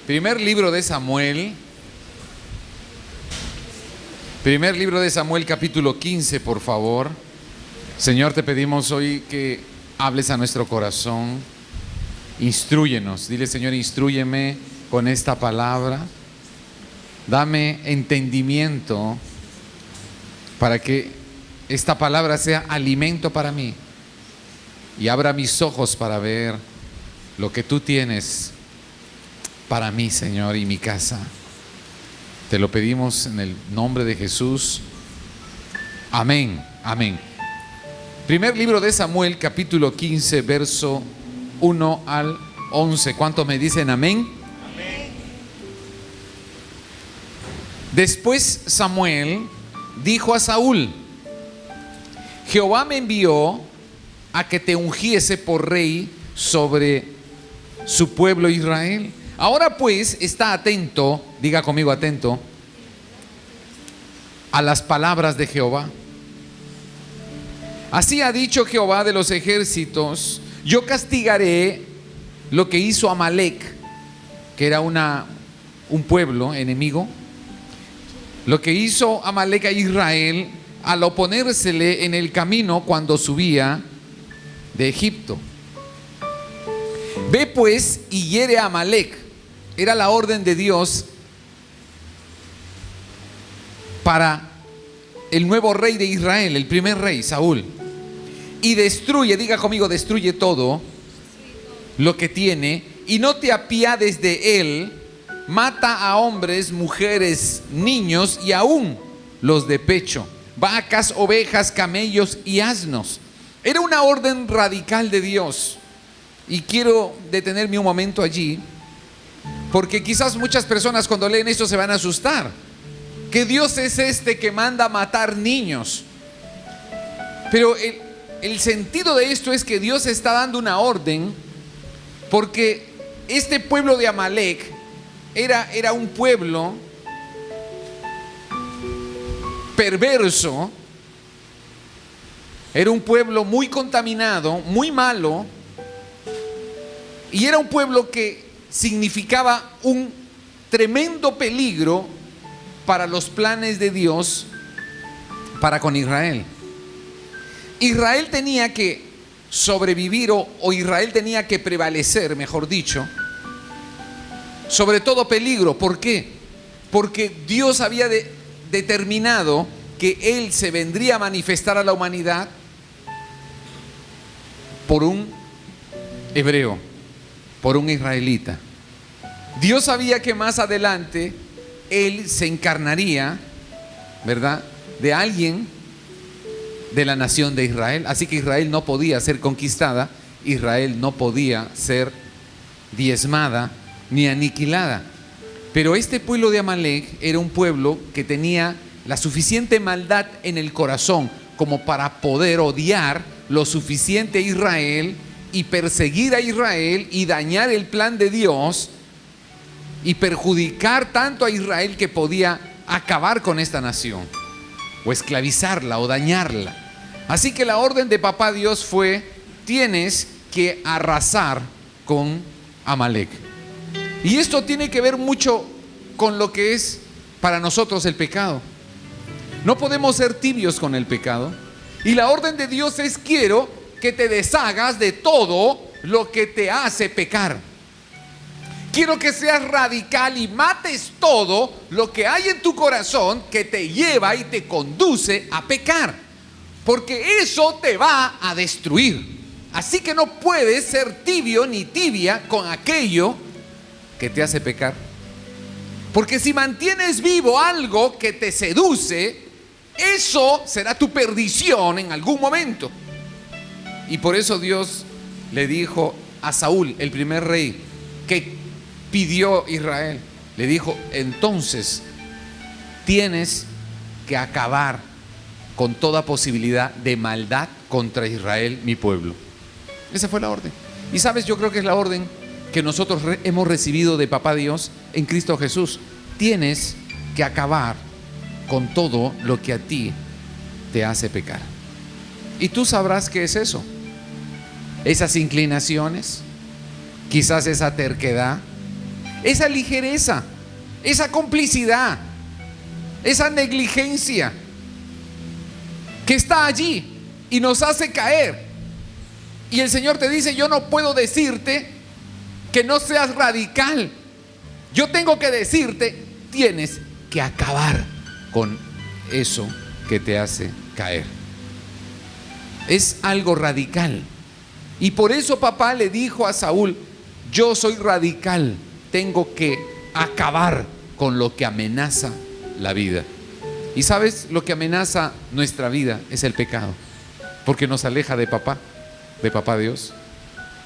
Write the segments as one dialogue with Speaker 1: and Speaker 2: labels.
Speaker 1: Primer libro de Samuel. Primer libro de Samuel, capítulo 15, por favor. Señor, te pedimos hoy que hables a nuestro corazón. Instrúyenos. Dile, Señor, instrúyeme con esta palabra. Dame entendimiento para que esta palabra sea alimento para mí. Y abra mis ojos para ver lo que tú tienes para mí, Señor, y mi casa. Te lo pedimos en el nombre de Jesús. Amén, amén. Primer libro de Samuel, capítulo 15, verso 1 al 11. ¿Cuántos me dicen amén? Amén. Después Samuel dijo a Saúl: Jehová me envió a que te ungiese por rey sobre su pueblo Israel. Ahora pues, está atento, diga conmigo atento, a las palabras de Jehová. Así ha dicho Jehová de los ejércitos: yo castigaré lo que hizo Amalec, que era un pueblo enemigo, lo que hizo Amalec a Israel al oponérsele en el camino cuando subía de Egipto. Ve pues y hiere a Amalec. Era la orden de Dios para el nuevo rey de Israel, el primer rey, Saúl. Y destruye, diga conmigo, destruye todo lo que tiene, y no te apiades de él. Mata a hombres, mujeres, niños y aún los de pecho, vacas, ovejas, camellos y asnos. Era una orden radical de Dios. Y quiero detenerme un momento allí, porque quizás muchas personas cuando leen esto se van a asustar. ¿Qué Dios es este que manda a matar niños? Pero el sentido de esto es que Dios está dando una orden, porque este pueblo de Amalec era un pueblo perverso, era un pueblo muy contaminado, muy malo, y era un pueblo que significaba un tremendo peligro para los planes de Dios para con Israel. Israel tenía que sobrevivir o Israel tenía que prevalecer, mejor dicho, sobre todo peligro. ¿Por qué? Porque Dios había determinado que Él se vendría a manifestar a la humanidad por un hebreo, por un israelita. Dios sabía que más adelante Él se encarnaría, ¿verdad?, de alguien de la nación de Israel. Así que Israel no podía ser conquistada, Israel no podía ser diezmada ni aniquilada. Pero este pueblo de Amalec era un pueblo que tenía la suficiente maldad en el corazón como para poder odiar lo suficiente a Israel y perseguir a Israel y dañar el plan de Dios y perjudicar tanto a Israel que podía acabar con esta nación o esclavizarla o dañarla. Así que la orden de papá Dios fue: tienes que arrasar con Amalec. Y esto tiene que ver mucho con lo que es para nosotros el pecado. No podemos ser tibios con el pecado. Y la orden de Dios es: quiero que te deshagas de todo lo que te hace pecar. Quiero que seas radical y mates todo lo que hay en tu corazón que te lleva y te conduce a pecar, porque eso te va a destruir. Así que no puedes ser tibio ni tibia con aquello que te hace pecar, porque si mantienes vivo algo que te seduce, eso será tu perdición en algún momento. Y por eso Dios le dijo a Saúl, el primer rey que pidió Israel, le dijo: entonces tienes que acabar con toda posibilidad de maldad contra Israel, mi pueblo. Esa fue la orden. Y sabes, yo creo que es la orden que nosotros hemos recibido de papá Dios en Cristo Jesús. Tienes que acabar con todo lo que a ti te hace pecar. Y tú sabrás qué es eso. Esas inclinaciones, quizás esa terquedad, esa ligereza, esa complicidad, esa negligencia que está allí y nos hace caer. Y el Señor te dice: yo no puedo decirte que no seas radical. Yo tengo que decirte: tienes que acabar con eso que te hace caer. Es algo radical. Y por eso papá le dijo a Saúl: yo soy radical, tengo que acabar con lo que amenaza la vida. Y sabes, lo que amenaza nuestra vida es el pecado, porque nos aleja de papá Dios.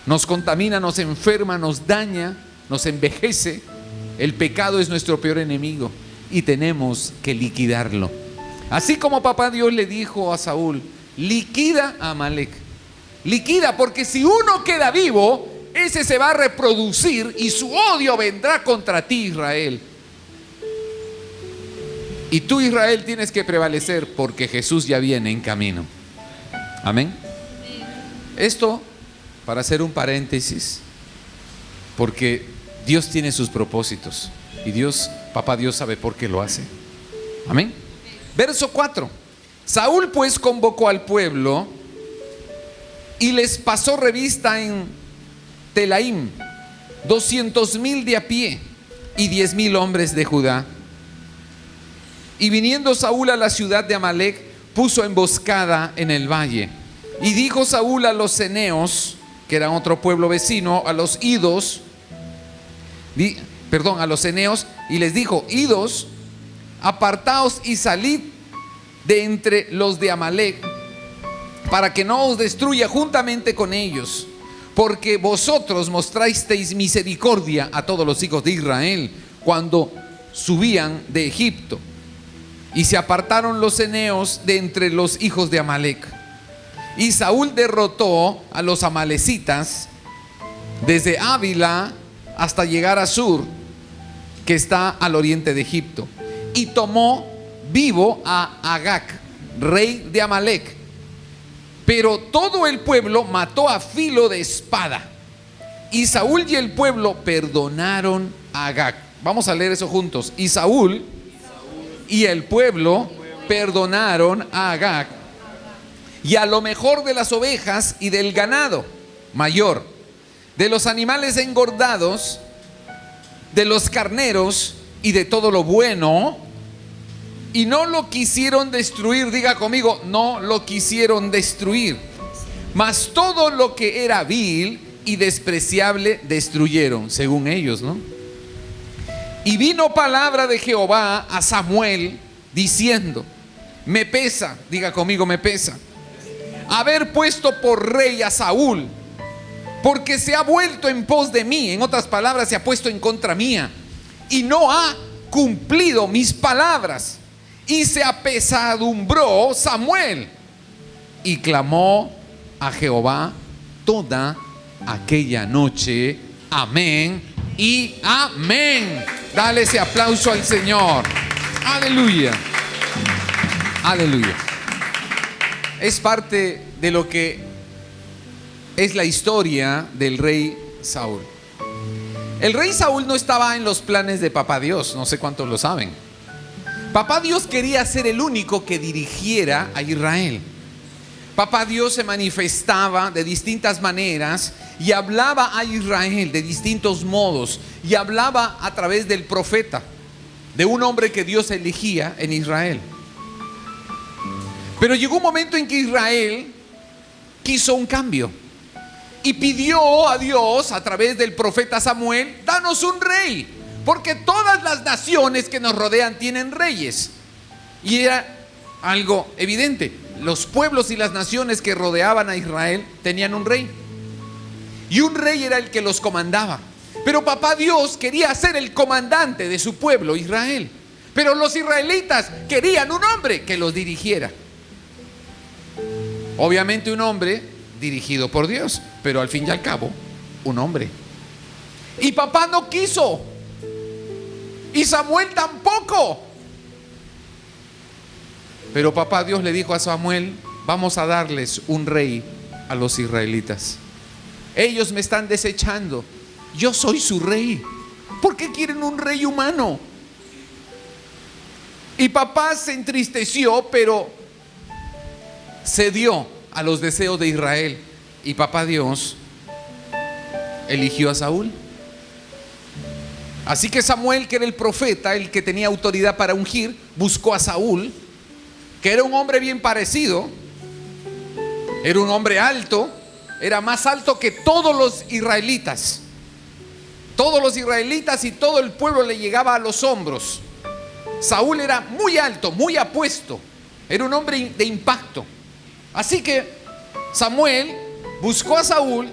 Speaker 1: Nos contamina, nos enferma, nos daña, nos envejece. El pecado es nuestro peor enemigo y tenemos que liquidarlo. Así como papá Dios le dijo a Saúl: liquida a Amalek. Liquida, porque si uno queda vivo, ese se va a reproducir y su odio vendrá contra ti, Israel. Y tú, Israel, tienes que prevalecer, porque Jesús ya viene en camino. Amén. Esto para hacer un paréntesis, porque Dios tiene sus propósitos y papá Dios sabe por qué lo hace. Amén. Verso 4. Saúl pues convocó al pueblo y les pasó revista en Telaim, 200,000 de a pie y 10,000 hombres de Judá. Y viniendo Saúl a la ciudad de Amalek, puso emboscada en el valle. Y dijo Saúl a los ceneos, que era otro pueblo vecino, a los idos, a los ceneos, y les dijo: idos, apartaos y salid de entre los de Amalek, para que no os destruya juntamente con ellos, porque vosotros mostrasteis misericordia a todos los hijos de Israel cuando subían de Egipto. Y se apartaron los ceneos de entre los hijos de Amalek. Y Saúl derrotó a los amalecitas desde Ávila hasta llegar a Sur, que está al oriente de Egipto, y tomó vivo a Agag, rey de Amalek. Pero todo el pueblo mató a filo de espada. Y Saúl y el pueblo perdonaron a Agag. Vamos a leer eso juntos. Y Saúl y el pueblo perdonaron a Agag y a lo mejor de las ovejas y del ganado mayor, de los animales engordados, de los carneros y de todo lo bueno, y no lo quisieron destruir. Diga conmigo: no lo quisieron destruir, mas todo lo que era vil y despreciable destruyeron, según ellos, ¿no? Y vino palabra de Jehová a Samuel diciendo: me pesa, diga conmigo, me pesa, haber puesto por rey a Saúl, porque se ha vuelto en pos de mí. En otras palabras, se ha puesto en contra mía y no ha cumplido mis palabras. Y se apesadumbró Samuel y clamó a Jehová toda aquella noche. Amén y amén. Dale ese aplauso al Señor. Aleluya. Aleluya. Es parte de lo que es la historia del rey Saúl. El rey Saúl no estaba en los planes de papá Dios. No sé cuántos lo saben. Papá Dios quería ser el único que dirigiera a Israel. Papá Dios se manifestaba de distintas maneras y hablaba a Israel de distintos modos, y hablaba a través del profeta, de un hombre que Dios elegía en Israel. Pero llegó un momento en que Israel quiso un cambio y pidió a Dios a través del profeta Samuel: danos un rey, porque todas las naciones que nos rodean tienen reyes. Y era algo evidente: los pueblos y las naciones que rodeaban a Israel tenían un rey, y un rey era el que los comandaba. Pero papá Dios quería ser el comandante de su pueblo, Israel. Pero los israelitas querían un hombre que los dirigiera. Obviamente un hombre dirigido por Dios, pero al fin y al cabo un hombre. Y papá no quiso, y Samuel tampoco. Pero papá Dios le dijo a Samuel: vamos a darles un rey a los israelitas. Ellos me están desechando, yo soy su rey. ¿Por qué quieren un rey humano? Y papá se entristeció, pero cedió a los deseos de Israel. Y papá Dios eligió a Saúl. Así que Samuel, que era el profeta, el que tenía autoridad para ungir, buscó a Saúl, que era un hombre bien parecido. Era un hombre alto, era más alto que todos los israelitas. Todos los israelitas y todo el pueblo le llegaba a los hombros. Saúl era muy alto, muy apuesto, era un hombre de impacto. Así que Samuel buscó a Saúl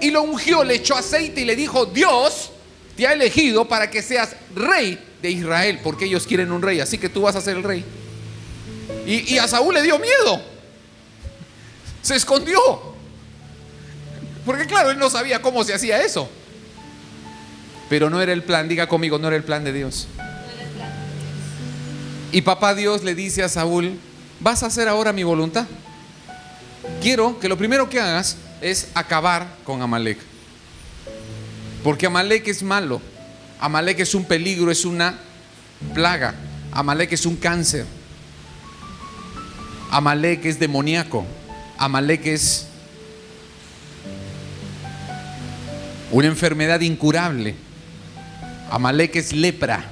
Speaker 1: y lo ungió, le echó aceite y le dijo: Dios te ha elegido para que seas rey de Israel, porque ellos quieren un rey, así que tú vas a ser el rey. Y a Saúl le dio miedo, se escondió, porque claro, él no sabía cómo se hacía eso. Pero no era el plan, diga conmigo, no era el plan de Dios. Y papá Dios le dice a Saúl: vas a hacer ahora mi voluntad. Quiero que lo primero que hagas es acabar con Amalek, porque Amalek es malo, Amalek es un peligro, es una plaga, Amalek es un cáncer, Amalek es demoníaco, Amalek es una enfermedad incurable, Amalek es lepra,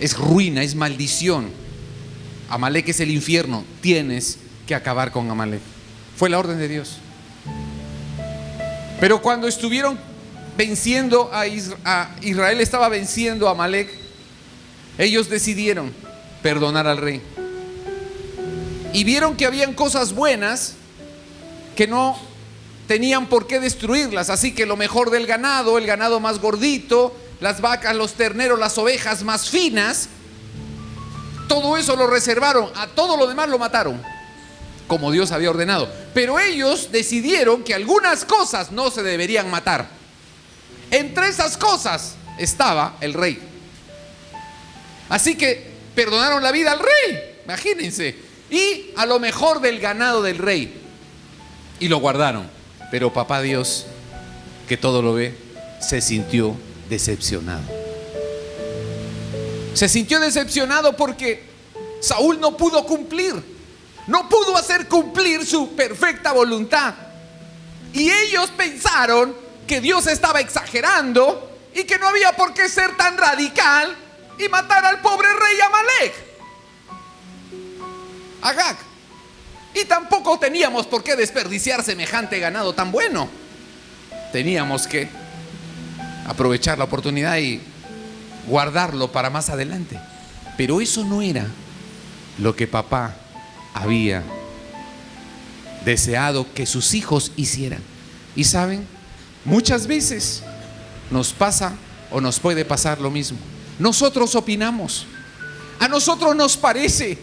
Speaker 1: es ruina, es maldición, Amalek es el infierno. Tienes que acabar con Amalek. Fue la orden de Dios. Pero cuando estuvieron venciendo a Israel, estaba venciendo a Amalek, ellos decidieron perdonar al rey. Y vieron que habían cosas buenas que no tenían por qué destruirlas. Así que lo mejor del ganado, el ganado más gordito, las vacas, los terneros, las ovejas más finas, todo eso lo reservaron. A todo lo demás lo mataron, como Dios había ordenado. Pero ellos decidieron que algunas cosas no se deberían matar. Entre esas cosas estaba el rey. Así que perdonaron la vida al rey, imagínense, y a lo mejor del ganado del rey, y lo guardaron. Pero papá Dios, que todo lo ve, se sintió decepcionado. Se sintió decepcionado porque Saúl no pudo cumplir, no pudo hacer cumplir su perfecta voluntad. Y ellos pensaron que Dios estaba exagerando y que no había por qué ser tan radical y matar al pobre rey Amalek, Agag. Y tampoco teníamos por qué desperdiciar semejante ganado tan bueno. Teníamos que aprovechar la oportunidad y guardarlo para más adelante. Pero eso no era lo que papá había deseado que sus hijos hicieran. Y saben, muchas veces nos pasa o nos puede pasar lo mismo. Nosotros opinamos, a nosotros nos parece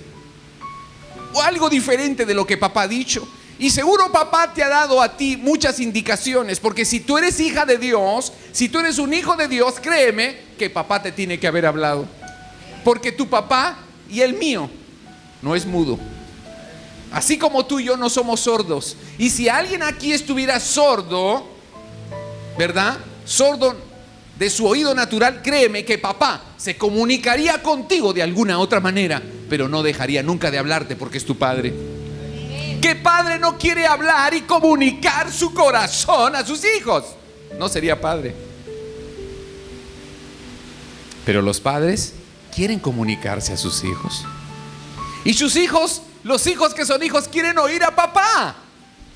Speaker 1: o algo diferente de lo que papá ha dicho. Y seguro papá te ha dado a ti muchas indicaciones, porque si tú eres hija de Dios, si tú eres un hijo de Dios, créeme que papá te tiene que haber hablado, porque tu papá y el mío no es mudo. Así como tú y yo no somos sordos. Y si alguien aquí estuviera sordo, ¿verdad? Sordo de su oído natural, créeme que papá se comunicaría contigo de alguna otra manera, pero no dejaría nunca de hablarte, porque es tu padre. ¿Qué padre no quiere hablar y comunicar su corazón a sus hijos? No sería padre. Pero los padres quieren comunicarse a sus hijos. Y sus hijos, los hijos que son hijos, quieren oír a papá.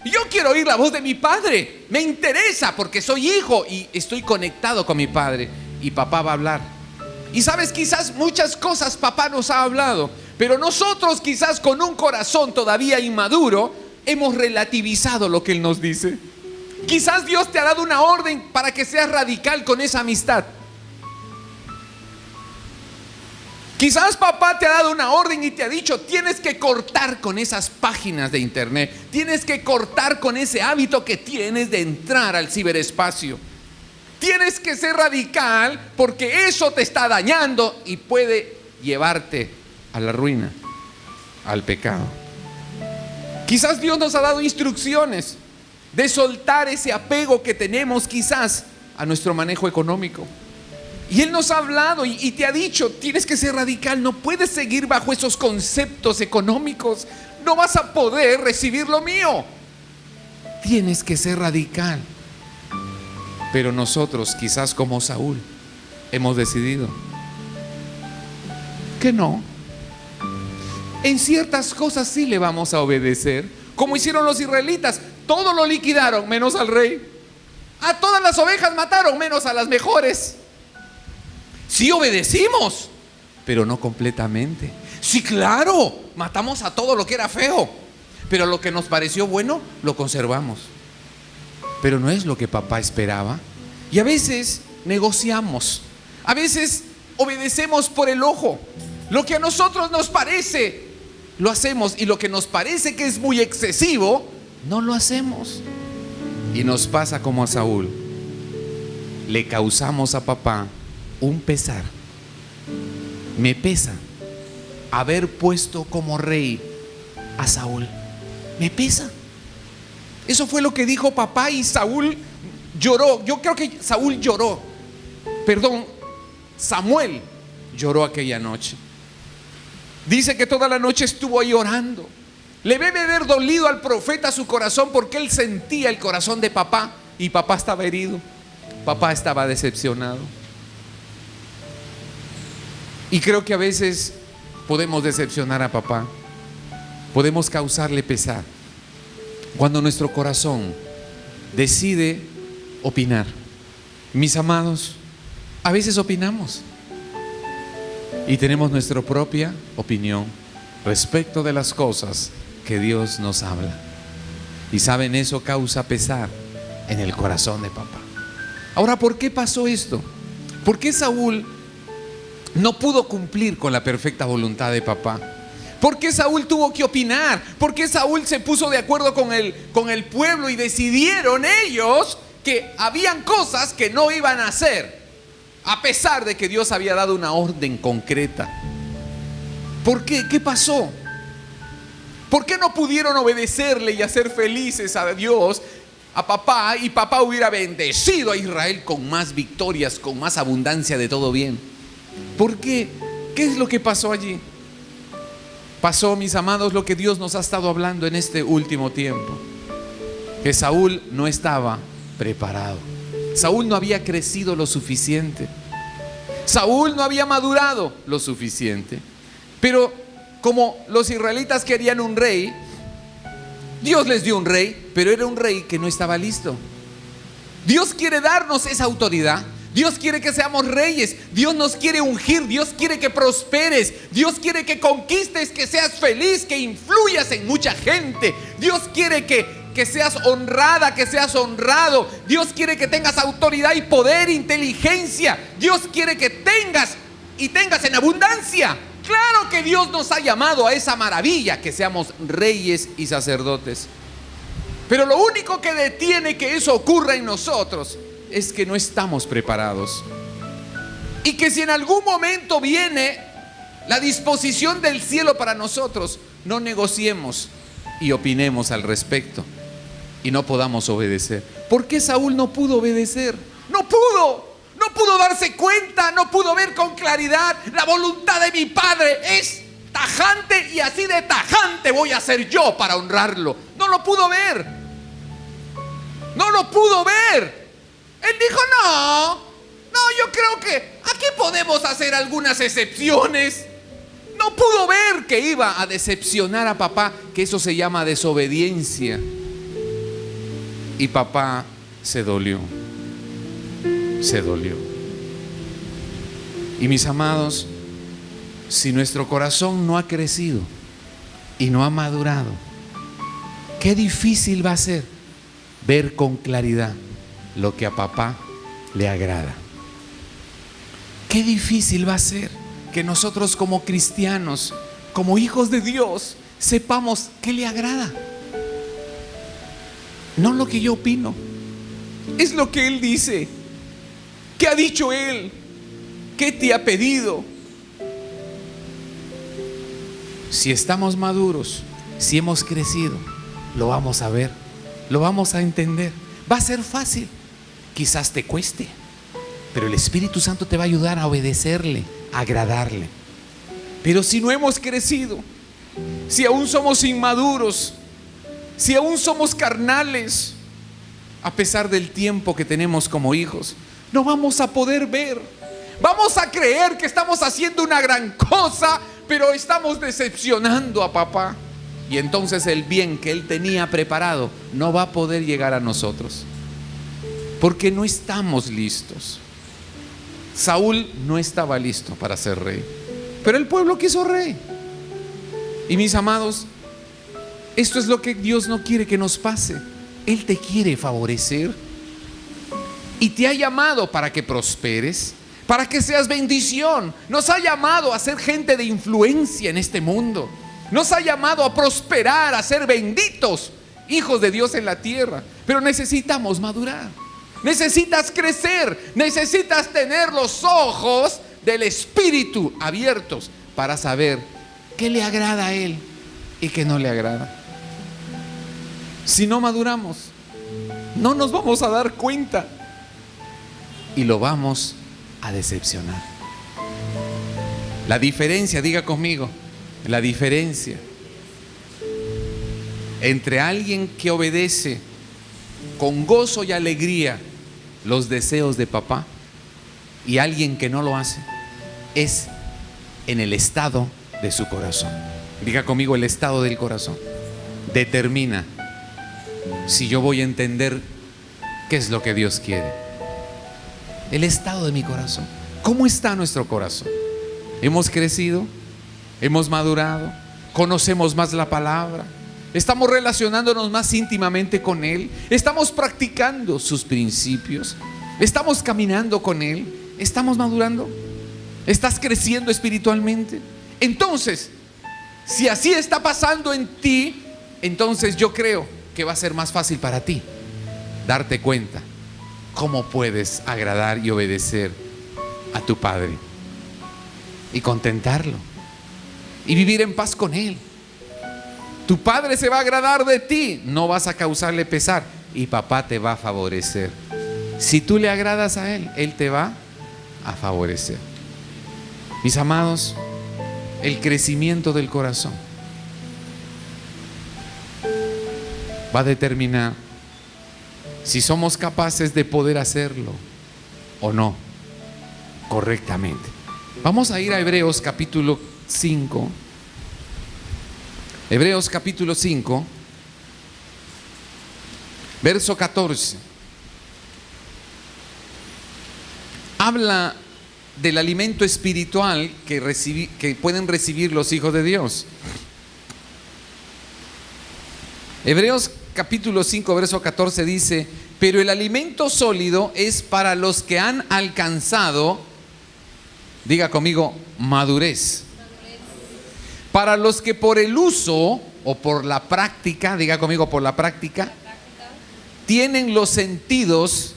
Speaker 1: Yo quiero oír la voz de mi padre. Me interesa porque soy hijo y estoy conectado con mi padre. Y papá va a hablar. Y sabes, quizás muchas cosas papá nos ha hablado, pero nosotros quizás con un corazón todavía inmaduro hemos relativizado lo que Él nos dice. Quizás Dios te ha dado una orden para que seas radical con esa amistad. Quizás papá te ha dado una orden y te ha dicho: tienes que cortar con esas páginas de internet, tienes que cortar con ese hábito que tienes de entrar al ciberespacio. Tienes que ser radical porque eso te está dañando y puede llevarte a la ruina, al pecado. Quizás Dios nos ha dado instrucciones de soltar ese apego que tenemos quizás a nuestro manejo económico. Y Él nos ha hablado y te ha dicho, tienes que ser radical, no puedes seguir bajo esos conceptos económicos, no vas a poder recibir lo mío. Tienes que ser radical. Pero nosotros, quizás como Saúl, hemos decidido que no. En ciertas cosas sí le vamos a obedecer, como hicieron los israelitas. Todo lo liquidaron menos al rey. A todas las ovejas mataron menos a las mejores. Sí obedecimos, pero no completamente. Sí, claro, matamos a todo lo que era feo, pero lo que nos pareció bueno lo conservamos. Pero no es lo que papá esperaba. Y a veces negociamos, a veces obedecemos por el ojo. Lo que a nosotros nos parece, lo hacemos, y lo que nos parece que es muy excesivo, no lo hacemos. Y nos pasa como a Saúl. Le causamos a papá un pesar. Me pesa haber puesto como rey a Saúl. Me pesa. Eso fue lo que dijo papá, y Saúl lloró. Yo creo que Saúl lloró. Perdón, Samuel lloró aquella noche. Dice que toda la noche estuvo ahí orando. Le debe haber dolido al profeta su corazón, porque él sentía el corazón de papá, y papá estaba herido, papá estaba decepcionado. Y creo que a veces podemos decepcionar a papá, podemos causarle pesar cuando nuestro corazón decide opinar. Mis amados, a veces opinamos y tenemos nuestra propia opinión respecto de las cosas que Dios nos habla. Y saben, eso causa pesar en el corazón de papá. Ahora, ¿por qué pasó esto? ¿Por qué Saúl no pudo cumplir con la perfecta voluntad de papá? ¿Por qué Saúl tuvo que opinar? ¿Por qué Saúl se puso de acuerdo con el pueblo y decidieron ellos que habían cosas que no iban a hacer, a pesar de que Dios había dado una orden concreta? ¿Por qué? ¿Qué pasó? ¿Por qué no pudieron obedecerle y hacer felices a Dios, a papá, y papá hubiera bendecido a Israel con más victorias, con más abundancia de todo bien? ¿Por qué? ¿Qué es lo que pasó allí? Pasó, mis amados, lo que Dios nos ha estado hablando en este último tiempo: que Saúl no estaba preparado. Saúl no había crecido lo suficiente. Saúl no había madurado lo suficiente. Pero como los israelitas querían un rey, Dios les dio un rey, pero era un rey que no estaba listo. Dios quiere darnos esa autoridad. Dios quiere que seamos reyes. Dios nos quiere ungir. Dios quiere que prosperes. Dios quiere que conquistes, que seas feliz, que influyas en mucha gente. Dios quiere que seas honrada, que seas honrado. Dios quiere que tengas autoridad y poder, inteligencia. Dios quiere que tengas en abundancia. Claro que Dios nos ha llamado a esa maravilla, que seamos reyes y sacerdotes. Pero lo único que detiene que eso ocurra en nosotros es que no estamos preparados. Y que si en algún momento viene la disposición del cielo para nosotros, no negociemos y opinemos al respecto y no podamos obedecer. ¿Por qué Saúl no pudo obedecer? No pudo darse cuenta, no pudo ver con claridad. La voluntad de mi padre es tajante, y así de tajante voy a ser yo para honrarlo. No lo pudo ver. No lo pudo ver. Él dijo, no, yo creo que aquí podemos hacer algunas excepciones. No pudo ver que iba a decepcionar a papá, que eso se llama desobediencia. Y papá se dolió. Y mis amados, si nuestro corazón no ha crecido y no ha madurado, qué difícil va a ser ver con claridad lo que a papá le agrada. Qué difícil va a ser que nosotros, como cristianos, como hijos de Dios, sepamos qué le agrada. No lo que yo opino, es lo que Él dice. ¿Qué ha dicho Él? ¿Qué te ha pedido? Si estamos maduros, si hemos crecido, lo vamos a ver, lo vamos a entender. Va a ser fácil, quizás te cueste, Pero el Espíritu Santo te va a ayudar a obedecerle, a agradarle. Pero si no hemos crecido, si aún somos inmaduros, si aún somos carnales, a pesar del tiempo que tenemos como hijos, no vamos a poder ver. Vamos a creer que estamos haciendo una gran cosa, pero estamos decepcionando a papá. Y entonces el bien que él tenía preparado no va a poder llegar a nosotros, porque no estamos listos. Saúl no estaba listo para ser rey, pero el pueblo quiso rey. Y mis amados, esto es lo que Dios no quiere que nos pase. Él te quiere favorecer y te ha llamado para que prosperes, para que seas bendición. Nos ha llamado a ser gente de influencia en este mundo. Nos ha llamado a prosperar, a ser benditos, hijos de Dios en la tierra. Pero necesitamos madurar. Necesitas crecer. Necesitas tener los ojos del Espíritu abiertos para saber qué le agrada a Él y qué no le agrada. Si no maduramos, no nos vamos a dar cuenta y lo vamos a decepcionar. La diferencia, diga conmigo, la diferencia entre alguien que obedece con gozo y alegría los deseos de papá y alguien que no lo hace es en el estado de su corazón. Diga conmigo, el estado del corazón determina si yo voy a entender qué es lo que Dios quiere. El estado de mi corazón. ¿Cómo está nuestro corazón? ¿Hemos crecido? ¿Hemos madurado? ¿Conocemos más la palabra? ¿Estamos relacionándonos más íntimamente con Él? ¿Estamos practicando sus principios? ¿Estamos caminando con Él? ¿Estamos madurando? ¿Estás creciendo espiritualmente? Entonces, si así está pasando en ti, entonces yo creo que va a ser más fácil para ti darte cuenta cómo puedes agradar y obedecer a tu Padre y contentarlo y vivir en paz con Él. Tu Padre se va a agradar de ti, no vas a causarle pesar y papá te va a favorecer. Si tú le agradas a Él, Él te va a favorecer. Mis amados, el crecimiento del corazón va a determinar si somos capaces de poder hacerlo o no correctamente. Vamos a ir a Hebreos capítulo 5. Hebreos capítulo 5, verso 14. Habla del alimento espiritual que pueden recibir los hijos de Dios. Hebreos capítulo 5, verso 14 dice: pero el alimento sólido es para los que han alcanzado, diga conmigo, madurez. Para los que por el uso o por la práctica, diga conmigo, por la práctica, tienen los sentidos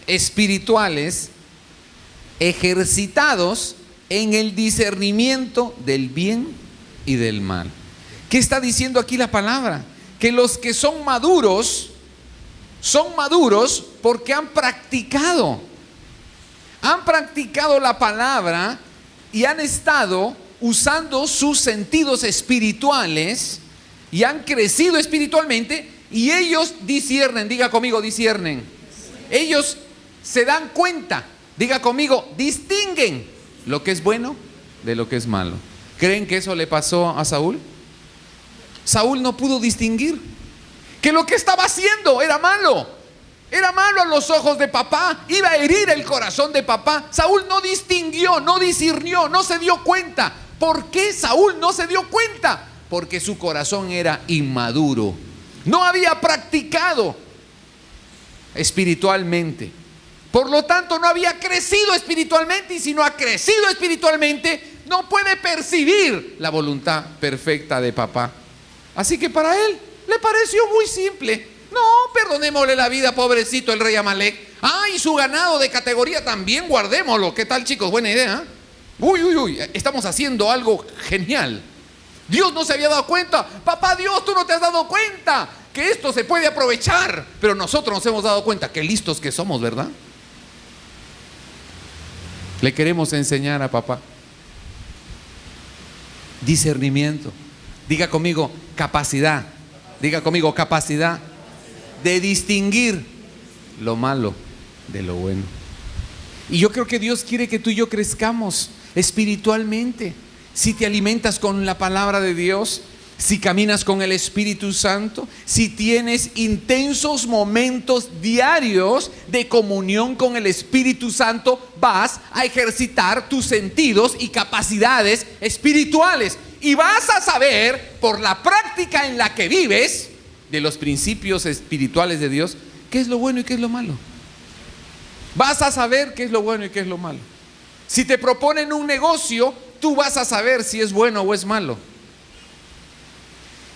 Speaker 1: espirituales ejercitados en el discernimiento del bien y del mal. ¿Qué está diciendo aquí la palabra? Que los que son maduros porque han practicado la palabra y han estado usando sus sentidos espirituales y han crecido espiritualmente, y ellos disciernen, diga conmigo, disciernen. Ellos se dan cuenta, diga conmigo, distinguen lo que es bueno de lo que es malo. ¿Creen que eso le pasó a Saúl? Saúl no pudo distinguir que lo que estaba haciendo era malo. Era malo a los ojos de papá, iba a herir el corazón de papá. Saúl no distinguió, no discernió, no se dio cuenta. ¿Por qué Saúl no se dio cuenta? Porque su corazón era inmaduro. No había practicado espiritualmente. Por lo tanto, no había crecido espiritualmente, y si no ha crecido espiritualmente, no puede percibir la voluntad perfecta de papá. Así que para él le pareció muy simple. No, perdonémosle la vida, pobrecito el rey Amalek. Y su ganado de categoría también guardémoslo. ¿Qué tal, chicos? Buena idea, ¿eh? Uy, estamos haciendo algo genial. Dios no se había dado cuenta. Papá Dios, tú no te has dado cuenta que esto se puede aprovechar. Pero nosotros nos hemos dado cuenta. Qué listos que somos, ¿verdad? Le queremos enseñar a papá. Discernimiento. Diga conmigo, capacidad. Diga conmigo, capacidad de distinguir lo malo de lo bueno. Y yo creo que Dios quiere que tú y yo crezcamos espiritualmente. Si te alimentas con la palabra de Dios, si caminas con el Espíritu Santo, si tienes intensos momentos diarios de comunión con el Espíritu Santo, vas a ejercitar tus sentidos y capacidades espirituales. Y vas a saber, por la práctica en la que vives, de los principios espirituales de Dios, qué es lo bueno y qué es lo malo. Vas a saber qué es lo bueno y qué es lo malo. Si te proponen un negocio, tú vas a saber si es bueno o es malo.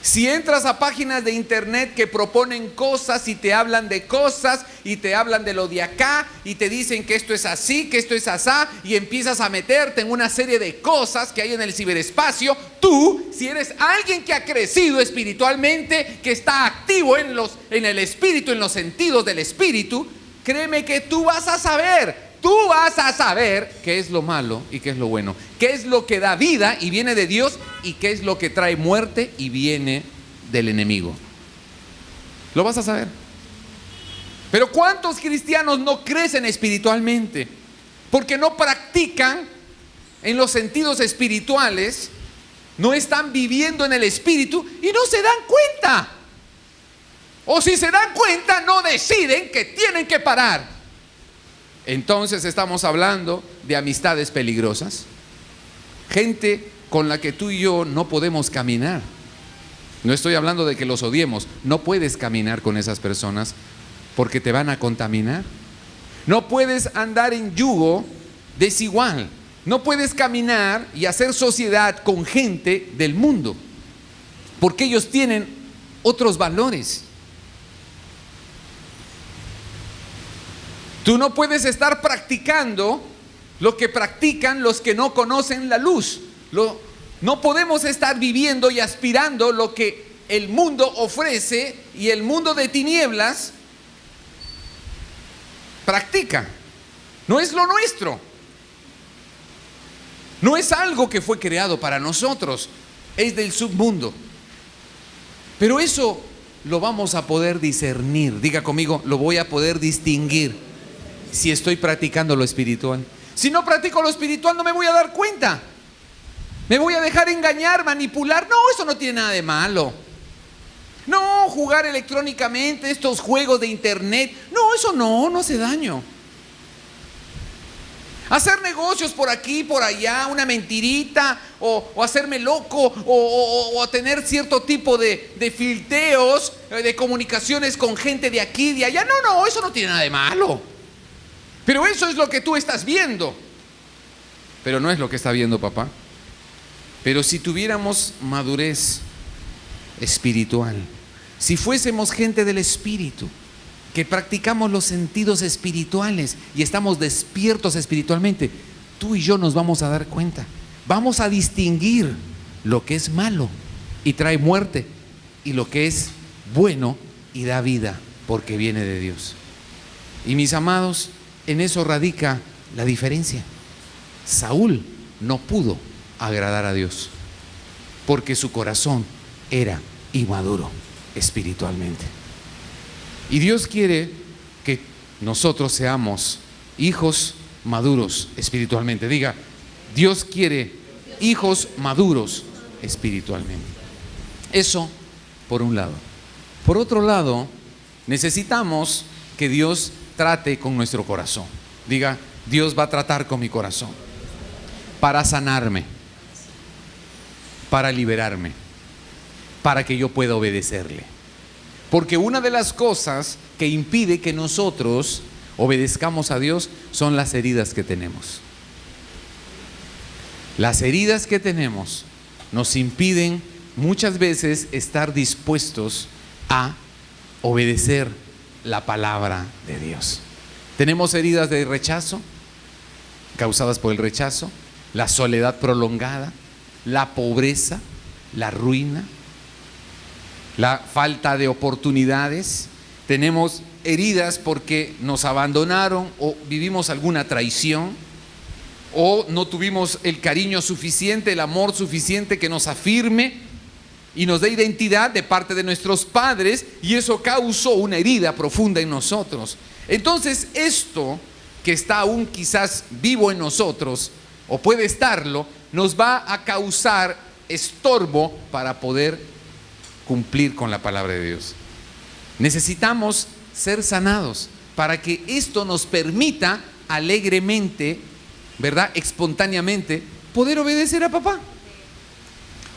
Speaker 1: Si entras a páginas de internet que proponen cosas y te hablan de cosas y te hablan de lo de acá y te dicen que esto es así, que esto es asá, y empiezas a meterte en una serie de cosas que hay en el ciberespacio, tú, si eres alguien que ha crecido espiritualmente, que está activo en el espíritu, en los sentidos del espíritu, créeme que tú vas a saber. Tú vas a saber qué es lo malo y qué es lo bueno, qué es lo que da vida y viene de Dios y qué es lo que trae muerte y viene del enemigo. Lo vas a saber. Pero ¿cuántos cristianos no crecen espiritualmente? Porque no practican en los sentidos espirituales, no están viviendo en el espíritu y no se dan cuenta. O si se dan cuenta, no deciden que tienen que parar. Entonces estamos hablando de amistades peligrosas, gente con la que tú y yo no podemos caminar. No estoy hablando de que los odiemos, no puedes caminar con esas personas porque te van a contaminar. No puedes andar en yugo desigual, no puedes caminar y hacer sociedad con gente del mundo, porque ellos tienen otros valores. Tú no puedes estar practicando lo que practican los que no conocen la luz. No podemos estar viviendo y aspirando lo que el mundo ofrece y el mundo de tinieblas practica. No es lo nuestro. No es algo que fue creado para nosotros. Es del submundo. Pero eso lo vamos a poder discernir. Diga conmigo, lo voy a poder distinguir. Si estoy practicando lo espiritual. Si no practico lo espiritual, no me voy a dar cuenta. Me voy a dejar engañar, manipular. No, eso no tiene nada de malo. No, jugar electrónicamente, estos juegos de internet. No, eso no hace daño. Hacer negocios por aquí, por allá, una mentirita, o hacerme loco, o tener cierto tipo de filteos, de comunicaciones con gente de aquí, de allá. No, eso no tiene nada de malo. Pero eso es lo que tú estás viendo. Pero no es lo que está viendo papá. Pero si tuviéramos madurez espiritual, si fuésemos gente del espíritu, que practicamos los sentidos espirituales y estamos despiertos espiritualmente, tú y yo nos vamos a dar cuenta. Vamos a distinguir lo que es malo y trae muerte y lo que es bueno y da vida porque viene de Dios. Y mis amados, en eso radica la diferencia. Saúl no pudo agradar a Dios porque su corazón era inmaduro espiritualmente. Y Dios quiere que nosotros seamos hijos maduros espiritualmente. Diga, Dios quiere hijos maduros espiritualmente. Eso por un lado. Por otro lado, necesitamos que Dios trate con nuestro corazón. Diga, Dios va a tratar con mi corazón para sanarme, para liberarme, para que yo pueda obedecerle. Porque una de las cosas que impide que nosotros obedezcamos a Dios son las heridas que tenemos. Las heridas que tenemos nos impiden muchas veces estar dispuestos a obedecer la palabra de Dios. Tenemos heridas de rechazo, causadas por el rechazo, la soledad prolongada, la pobreza, la ruina, la falta de oportunidades. Tenemos heridas porque nos abandonaron o vivimos alguna traición. o no tuvimos el cariño suficiente, el amor suficiente que nos afirme y nos dé identidad de parte de nuestros padres, y eso causó una herida profunda en nosotros. Entonces esto que está aún quizás vivo en nosotros, o puede estarlo, nos va a causar estorbo para poder cumplir con la palabra de Dios. Necesitamos ser sanados para que esto nos permita alegremente, ¿verdad?, espontáneamente, poder obedecer a papá.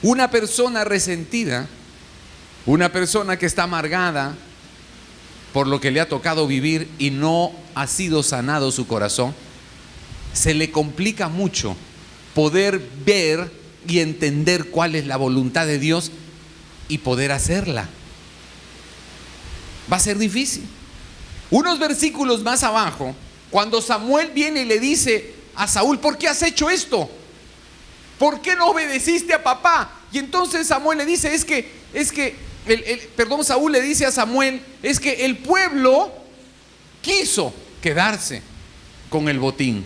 Speaker 1: Una persona resentida, una persona que está amargada por lo que le ha tocado vivir y no ha sido sanado su corazón, se le complica mucho poder ver y entender cuál es la voluntad de Dios y poder hacerla. Va a ser difícil. Unos versículos más abajo, cuando Samuel viene y le dice a Saúl: ¿por qué has hecho esto? ¿Por qué no obedeciste a papá? Y entonces Samuel le dice, Saúl le dice a Samuel, es que el pueblo quiso quedarse con el botín.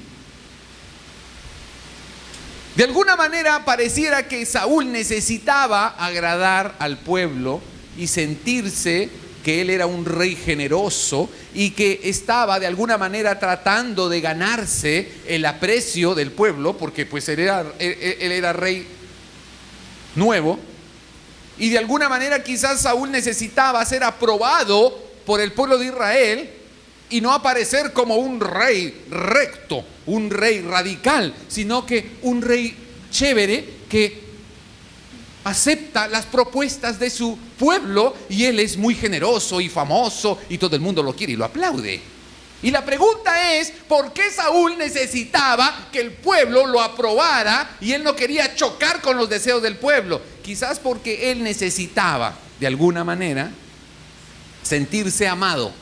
Speaker 1: De alguna manera pareciera que Saúl necesitaba agradar al pueblo y sentirse que él era un rey generoso y que estaba de alguna manera tratando de ganarse el aprecio del pueblo, porque pues él era rey nuevo, y de alguna manera quizás Saúl necesitaba ser aprobado por el pueblo de Israel y no aparecer como un rey recto, un rey radical, sino que un rey chévere que acepta las propuestas de su pueblo, y él es muy generoso y famoso y todo el mundo lo quiere y lo aplaude. Y la pregunta es, ¿por qué Saúl necesitaba que el pueblo lo aprobara y él no quería chocar con los deseos del pueblo? Quizás porque él necesitaba, de alguna manera, sentirse amado,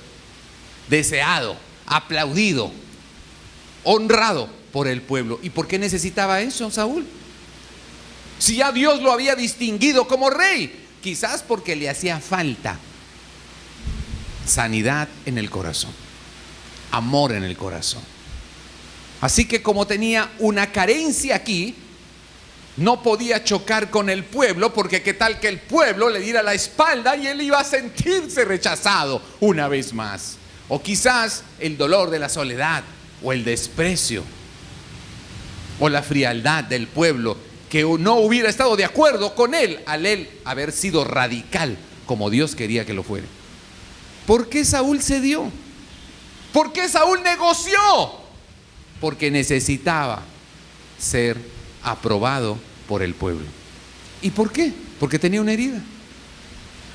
Speaker 1: deseado, aplaudido, honrado por el pueblo. ¿Y por qué necesitaba eso Saúl? Si ya Dios lo había distinguido como rey, quizás porque le hacía falta sanidad en el corazón, amor en el corazón. Así que como tenía una carencia aquí, no podía chocar con el pueblo, porque qué tal que el pueblo le diera la espalda y él iba a sentirse rechazado una vez más. O quizás el dolor de la soledad, o el desprecio, o la frialdad del pueblo, que no hubiera estado de acuerdo con él al él haber sido radical como Dios quería que lo fuera. ¿Por qué Saúl cedió? ¿Por qué Saúl negoció? Porque necesitaba ser aprobado por el pueblo. ¿Y por qué? Porque tenía una herida.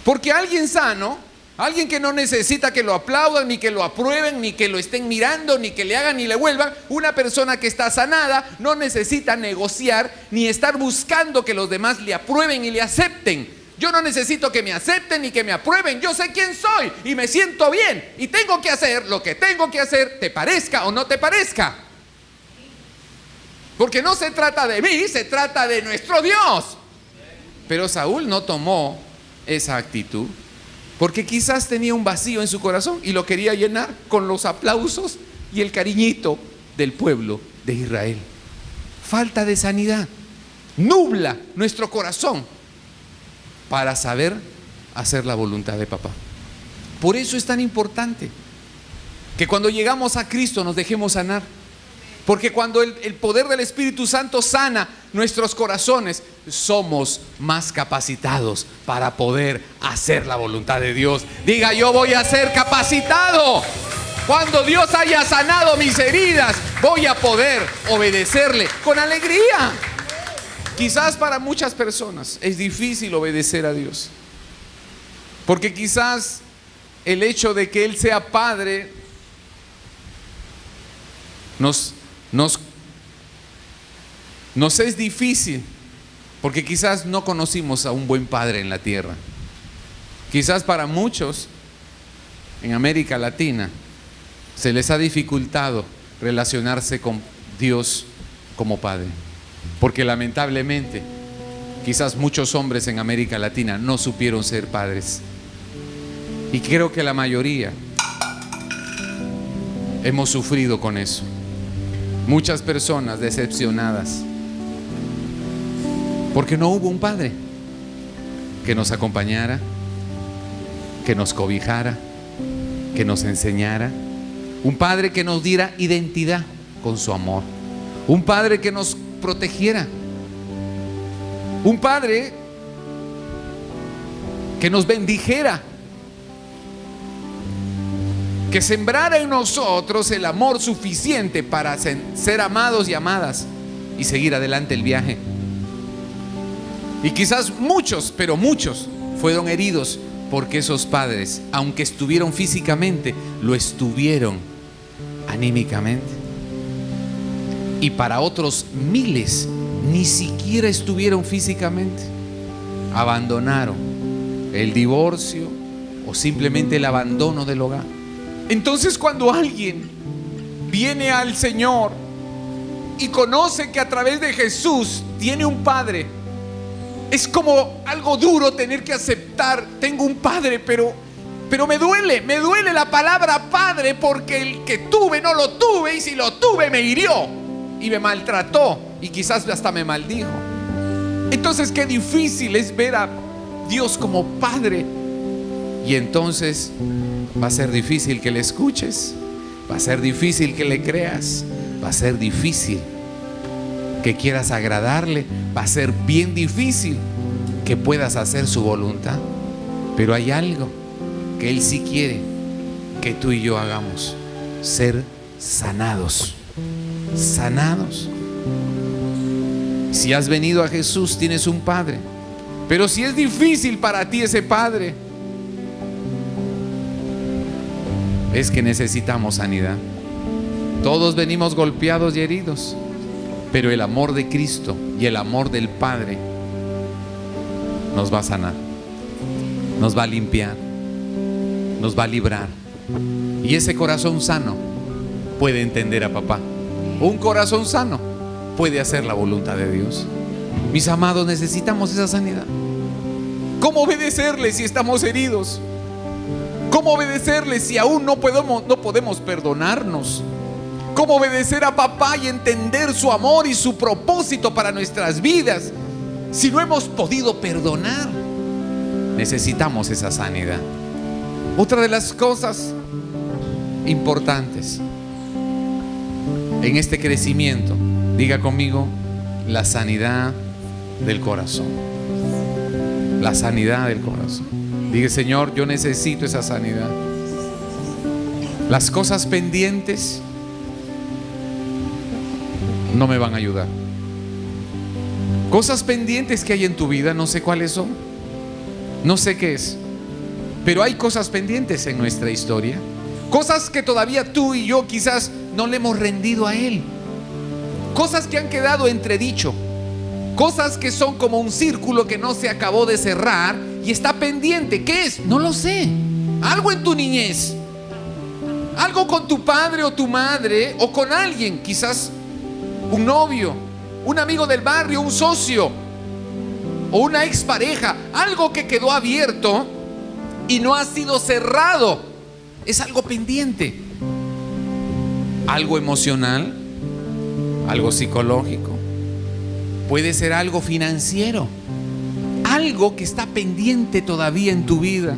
Speaker 1: Porque alguien sano, alguien que no necesita que lo aplaudan, ni que lo aprueben, ni que lo estén mirando, ni que le hagan ni le vuelvan, una persona que está sanada no necesita negociar ni estar buscando que los demás le aprueben y le acepten. Yo no necesito que me acepten ni que me aprueben. Yo sé quién soy y me siento bien y tengo que hacer lo que tengo que hacer, te parezca o no te parezca. Porque no se trata de mí, se trata de nuestro Dios. Pero Saúl no tomó esa actitud, porque quizás tenía un vacío en su corazón y lo quería llenar con los aplausos y el cariñito del pueblo de Israel. Falta de sanidad nubla nuestro corazón para saber hacer la voluntad de papá. Por eso es tan importante que cuando llegamos a Cristo nos dejemos sanar. Porque cuando el poder del Espíritu Santo sana nuestros corazones, somos más capacitados para poder hacer la voluntad de Dios. Diga: yo voy a ser capacitado. Cuando Dios haya sanado mis heridas, voy a poder obedecerle con alegría. Quizás para muchas personas es difícil obedecer a Dios, porque quizás el hecho de que Él sea Padre nos es difícil, porque quizás no conocimos a un buen padre en la tierra. Quizás para muchos en América Latina se les ha dificultado relacionarse con Dios como padre, porque lamentablemente quizás muchos hombres en América Latina no supieron ser padres, y creo que la mayoría hemos sufrido con eso. Muchas personas decepcionadas porque no hubo un padre que nos acompañara, que nos cobijara, que nos enseñara, un padre que nos diera identidad con su amor, un padre que nos protegiera, un padre que nos bendijera, que sembrara en nosotros el amor suficiente para ser amados y amadas y seguir adelante el viaje. Y quizás muchos, pero muchos fueron heridos porque esos padres, aunque estuvieron físicamente, lo estuvieron anímicamente. Y para otros miles ni siquiera estuvieron físicamente. Abandonaron el divorcio o simplemente el abandono del hogar. Entonces, cuando alguien viene al Señor y conoce que a través de Jesús tiene un padre, es como algo duro tener que aceptar: tengo un padre, pero me duele la palabra padre, porque el que tuve no lo tuve, y si lo tuve me hirió y me maltrató y quizás hasta me maldijo. Entonces, qué difícil es ver a Dios como padre. Y entonces va a ser difícil que le escuches, va a ser difícil que le creas, va a ser difícil que quieras agradarle, va a ser bien difícil que puedas hacer su voluntad. Pero hay algo que Él sí quiere que tú y yo hagamos: ser sanados. Sanados. Si has venido a Jesús, tienes un padre. Pero si es difícil para ti ese padre, es que necesitamos sanidad. Todos venimos golpeados y heridos, pero el amor de Cristo y el amor del Padre nos va a sanar, nos va a limpiar, nos va a librar. Y ese corazón sano puede entender a papá. Un corazón sano puede hacer la voluntad de Dios. Mis amados, necesitamos esa sanidad. ¿Cómo obedecerle si estamos heridos? ¿Cómo obedecerle si aún no podemos perdonarnos? ¿Cómo obedecer a papá y entender su amor y su propósito para nuestras vidas si no hemos podido perdonar? Necesitamos esa sanidad. Otra de las cosas importantes en este crecimiento, diga conmigo, la sanidad del corazón. La sanidad del corazón. Diga: Señor, yo necesito esa sanidad. Las cosas pendientes no me van a ayudar. Cosas pendientes que hay en tu vida, no sé cuáles son, no sé qué es, pero hay cosas pendientes en nuestra historia. Cosas que todavía tú y yo quizás no le hemos rendido a Él. Cosas que han quedado entredicho. Cosas que son como un círculo que no se acabó de cerrar y está pendiente. ¿Qué es? No lo sé. Algo en tu niñez, algo con tu padre o tu madre, o con alguien, quizás un novio, un amigo del barrio, un socio o una expareja. Algo que quedó abierto y no ha sido cerrado. Es algo pendiente. Algo emocional, algo psicológico, puede ser algo financiero, algo que está pendiente todavía en tu vida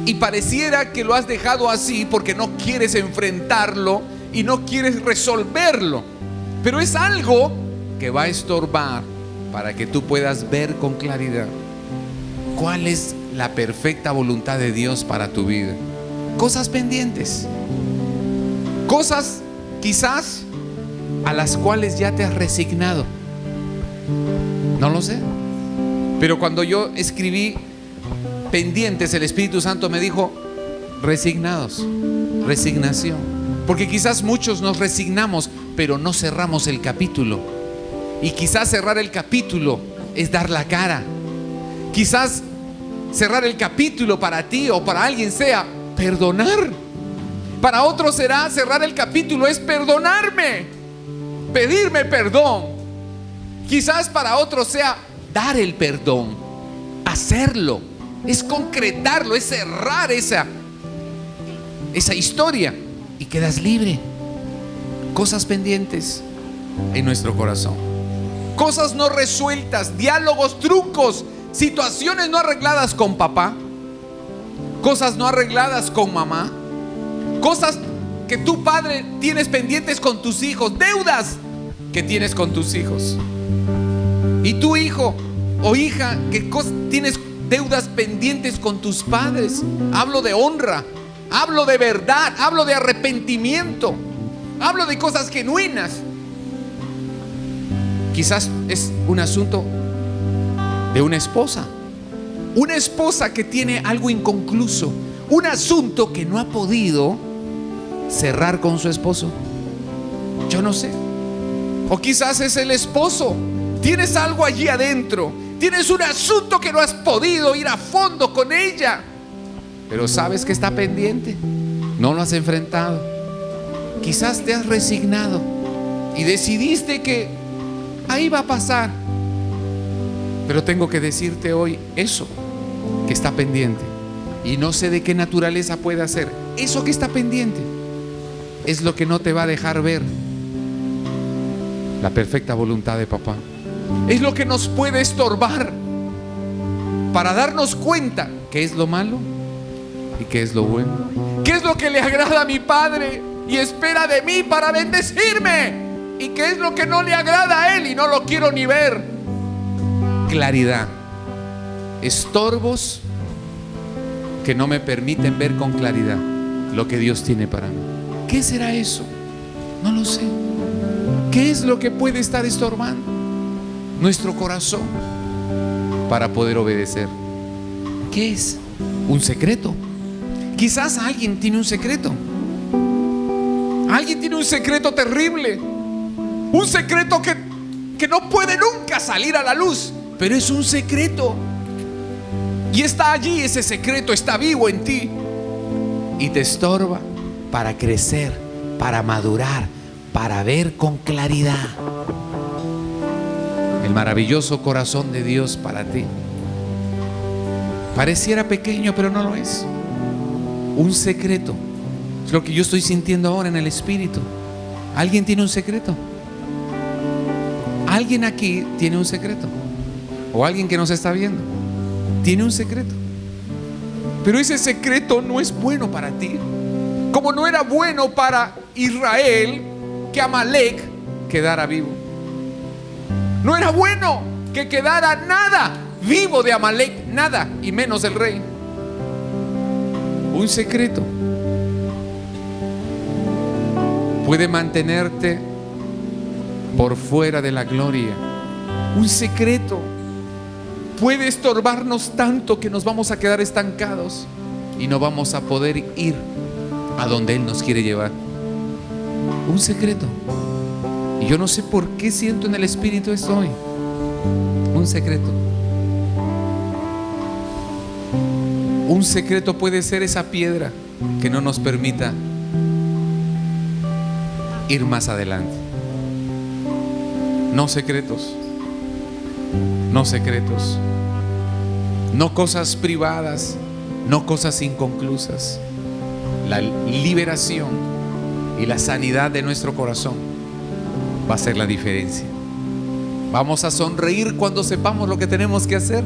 Speaker 1: y pareciera que lo has dejado así porque no quieres enfrentarlo y no quieres resolverlo, pero es algo que va a estorbar para que tú puedas ver con claridad cuál es la perfecta voluntad de Dios para tu vida. Cosas pendientes, cosas quizás a las cuales ya te has resignado. No lo sé, pero cuando yo escribí pendientes, el Espíritu Santo me dijo: resignados, resignación. Porque quizás muchos nos resignamos, pero no cerramos el capítulo. Y quizás cerrar el capítulo es dar la cara. Quizás cerrar el capítulo para ti o para alguien sea perdonar. Para otros será cerrar el capítulo es perdonarme, pedirme perdón. Quizás para otros sea dar el perdón, hacerlo, es concretarlo, es cerrar esa historia y quedas libre. cosas pendientes en nuestro corazón, cosas no resueltas, diálogos truncos, situaciones no arregladas con papá, cosas no arregladas con mamá, cosas que tú, padre, tienes pendientes con tus hijos, deudas que tienes con tus hijos. Y tu hijo o hija, que tienes deudas pendientes con tus padres. Hablo de honra, hablo de verdad, hablo de arrepentimiento, hablo de cosas genuinas. Quizás es un asunto de una esposa que tiene algo inconcluso, un asunto que no ha podido cerrar con su esposo. Yo no sé. O quizás es el esposo. Tienes algo allí adentro, tienes un asunto que no has podido ir a fondo con ella, pero sabes que está pendiente, no lo has enfrentado. Quizás te has resignado y decidiste que ahí va a pasar. Pero tengo que decirte hoy, eso que está pendiente, y no sé de qué naturaleza puede ser, eso que está pendiente es lo que no te va a dejar ver la perfecta voluntad de papá. Es lo que nos puede estorbar para darnos cuenta qué es lo malo y qué es lo bueno, qué es lo que le agrada a mi padre y espera de mí para bendecirme, y qué es lo que no le agrada a él y no lo quiero ni ver. Claridad, estorbos que no me permiten ver con claridad lo que Dios tiene para mí. ¿Qué será eso? No lo sé. ¿Qué es lo que puede estar estorbando nuestro corazón para poder obedecer? ¿Qué es? Un secreto. Quizás alguien tiene un secreto. Alguien tiene un secreto terrible, un secreto que no puede nunca salir a la luz, pero es un secreto, y está allí. Ese secreto está vivo en ti y te estorba para crecer, para madurar, para ver con claridad el maravilloso corazón de Dios para ti. Pareciera pequeño, pero no lo es. Un secreto es lo que yo estoy sintiendo ahora en el espíritu. ¿Alguien tiene un secreto? ¿Alguien aquí tiene un secreto? ¿O alguien que nos está viendo tiene un secreto? Pero ese secreto no es bueno para ti, como no era bueno para Israel que Amalek quedara vivo. No era bueno que quedara nada vivo de Amalek, nada, y menos el rey. Un secreto puede mantenerte por fuera de la gloria. Un secreto puede estorbarnos tanto que nos vamos a quedar estancados y no vamos a poder ir a donde Él nos quiere llevar. Un secreto. Y yo no sé por qué siento en el espíritu esto hoy. Un secreto. Un secreto puede ser esa piedra que no nos permita ir más adelante. No secretos. No secretos. No cosas privadas. No cosas inconclusas. La liberación y la sanidad de nuestro corazón va a ser la diferencia. Vamos a sonreír cuando sepamos lo que tenemos que hacer,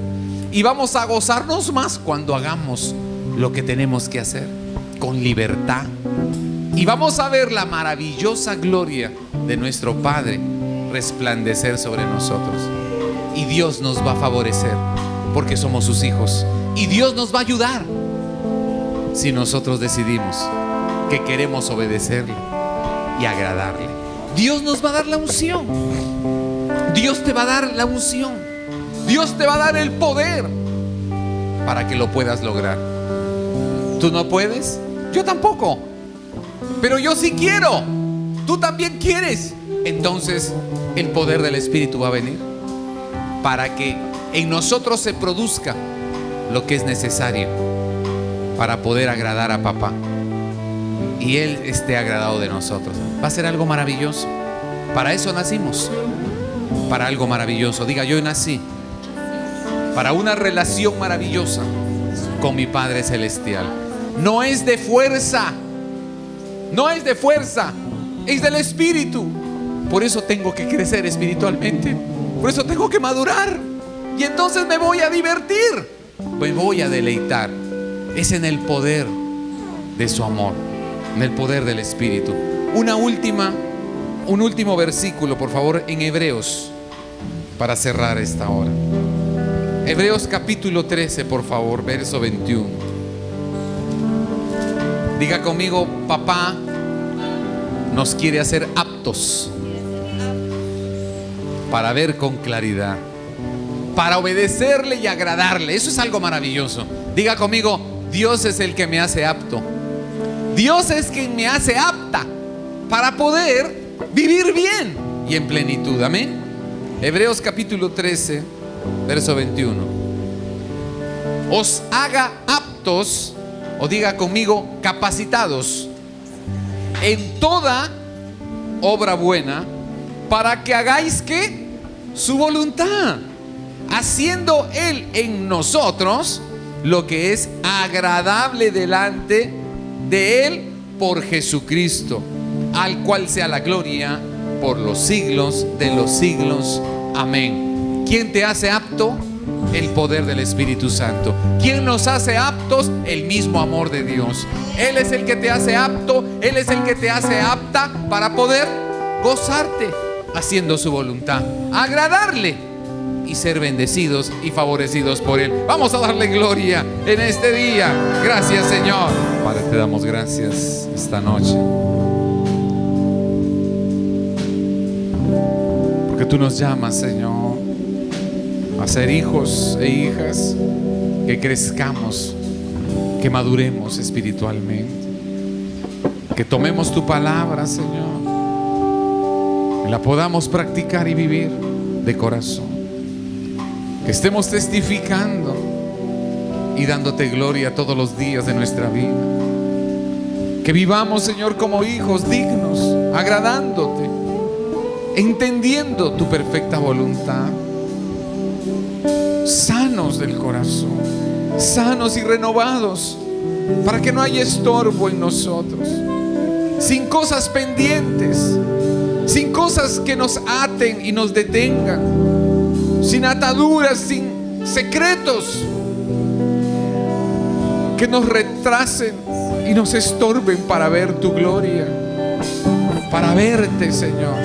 Speaker 1: y vamos a gozarnos más cuando hagamos lo que tenemos que hacer con libertad. Y vamos a ver la maravillosa gloria de nuestro Padre resplandecer sobre nosotros. Y Dios nos va a favorecer porque somos sus hijos. Y Dios nos va a ayudar si nosotros decidimos que queremos obedecerle y agradarle. Dios nos va a dar la unción. Dios te va a dar la unción. Dios te va a dar el poder para que lo puedas lograr. ¿Tú no puedes? Yo tampoco. Pero yo sí quiero. Tú también quieres. Entonces el poder del Espíritu va a venir para que en nosotros se produzca lo que es necesario para poder agradar a papá y Él esté agradado de nosotros. Va a ser algo maravilloso. Para eso nacimos, para algo maravilloso. Diga: yo nací para una relación maravillosa con mi Padre Celestial. No es de fuerza, no es de fuerza, es del Espíritu. Por eso tengo que crecer espiritualmente. Por eso tengo que madurar. Y entonces me voy a divertir, me voy a deleitar. Es en el poder de su amor, en el poder del Espíritu. Un último versículo, por favor, en Hebreos, para cerrar esta hora. Hebreos capítulo 13, por favor, verso 21. Diga conmigo: papá nos quiere hacer aptos para ver con claridad, para obedecerle y agradarle. Eso es algo maravilloso. Diga conmigo: Dios es el que me hace apto. Dios es quien me hace apta para poder vivir bien y en plenitud. Amén. Hebreos capítulo 13, verso 21. Os haga aptos, o diga conmigo, capacitados en toda obra buena, para que hagáis ¿qué? Su voluntad, haciendo Él en nosotros lo que es agradable delante de Él por Jesucristo, al cual sea la gloria por los siglos de los siglos. Amén. ¿Quién te hace apto? El poder del Espíritu Santo. ¿Quién nos hace aptos? El mismo amor de Dios. Él es el que te hace apto, Él es el que te hace apta para poder gozarte haciendo su voluntad, agradarle y ser bendecidos y favorecidos por Él. Vamos a darle gloria en este día. Gracias, Señor. Padre, te damos gracias esta noche, porque tú nos llamas, Señor, a ser hijos e hijas, que crezcamos, que maduremos espiritualmente, que tomemos tu palabra, Señor, que la podamos practicar y vivir de corazón, que estemos testificando y dándote gloria todos los días de nuestra vida, que vivamos, Señor, como hijos dignos, agradándote, entendiendo tu perfecta voluntad, sanos del corazón, sanos y renovados, para que no haya estorbo en nosotros, sin cosas pendientes, sin cosas que nos aten y nos detengan, sin ataduras, sin secretos que nos retrasen y nos estorben para ver tu gloria, para verte, Señor,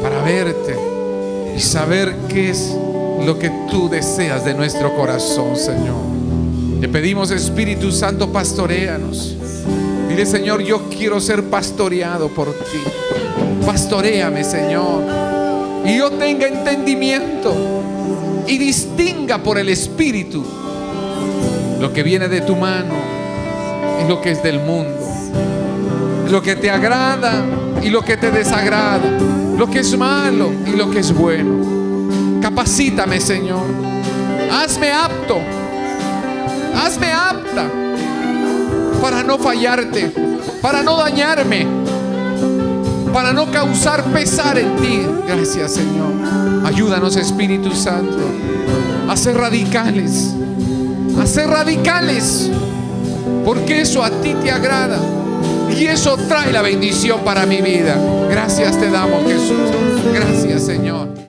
Speaker 1: para verte y saber qué es lo que tú deseas de nuestro corazón, Señor. Te pedimos, Espíritu Santo, pastoréanos. Dile: Señor, yo quiero ser pastoreado por ti. Pastoréame, Señor, y yo tenga entendimiento y distinga por el Espíritu lo que viene de tu mano y lo que es del mundo, lo que te agrada y lo que te desagrada, lo que es malo y lo que es bueno. Capacítame, Señor. Hazme apto, hazme apta para no fallarte, para no dañarme, para no causar pesar en ti. Gracias, Señor. Ayúdanos, Espíritu Santo, a ser radicales, porque eso a ti te agrada y eso trae la bendición para mi vida. Gracias te damos, Jesús. Gracias, Señor.